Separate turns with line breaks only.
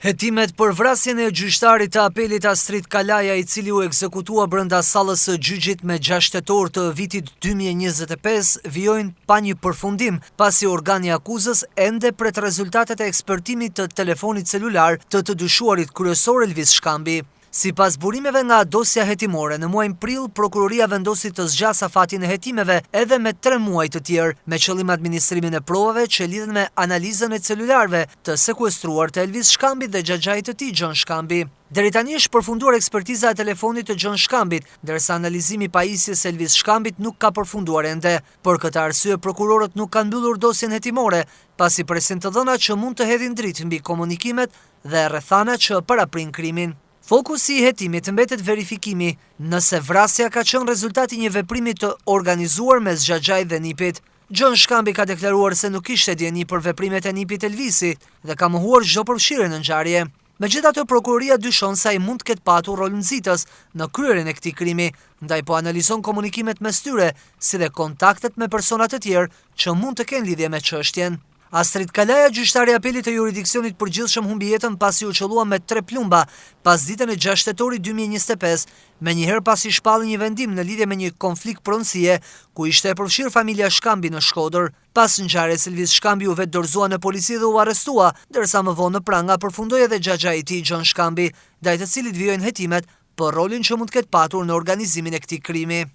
Hetimet për vrasjen e gjyqtarit të apelit Astrid Kalaja, i cili u ekzekutua brenda sallës së gjyqit me 6 tetor të vitit 2025, vijojnë pa një përfundim, pasi organi akuzës ende pret rezultatet e ekspertimit të telefonit celular të dyshuarit kryesor Elvis Shkambi. Sipas burimeve nga dosja hetimore, në muajin prill, prokuroria vendosi të zgjasë afatin e hetimeve edhe me 3 muaj të tjerë, me qëllim administrimin e provave që lidhen me analizën e celularëve të sekuestruar të Elvis Shkambit dhe xhaxhait të tij John Shkambi. Deri tani është përfunduar ekspertiza e telefonit të John Shkambit, ndërsa analizimi i pajisjes së Elvis Shkambit nuk ka përfunduar ende. Për këtë arsye, prokurorët nuk kanë mbyllur dosjen hetimore, pasi presin të dhëna që mund të hedhin dritë mbi komunikimet dhe rrethana që paraprin krimin. Fokusi i hetimit mbetet verifikimi nëse vrasja ka qenë rezultati një veprimi të organizuar mes xhaxhait dhe nipit. John Shkambi ka deklaruar se nuk kishte dieni për veprimet e nipit Elvisi dhe ka mohuar çdo përfshirje në ngjarje. Megjithatë, prokuroria dyshon se ai mund të ketë patur rol nxitës në kryerjen e këtij krimi, ndaj po analizon komunikimet mes tyre, si dhe kontaktet me persona të tjerë që mund të kenë lidhje me çështjen. Astrid Kalaja, gjyqtari i apelit të jurisdiksionit përgjithshëm, humbi jetën pasi u qellua me 3 plumba pas ditën e 6 tetorit 2025, menjëherë pasi shpalli një vendim në lidhje me një konflikt pronësie ku ishte e përfshirë familja Shkambi në Shkodër. Pas ngjarjes, Elvis Shkambi u vetë dorëzua në polici dhe u arrestua, ndërsa më vonë në pranga përfundoi edhe xhaxhai i tij John Shkambi, ndaj të cilit vijojnë hetimet për rolin që mund të ketë patur në organizimin e këtij krimi.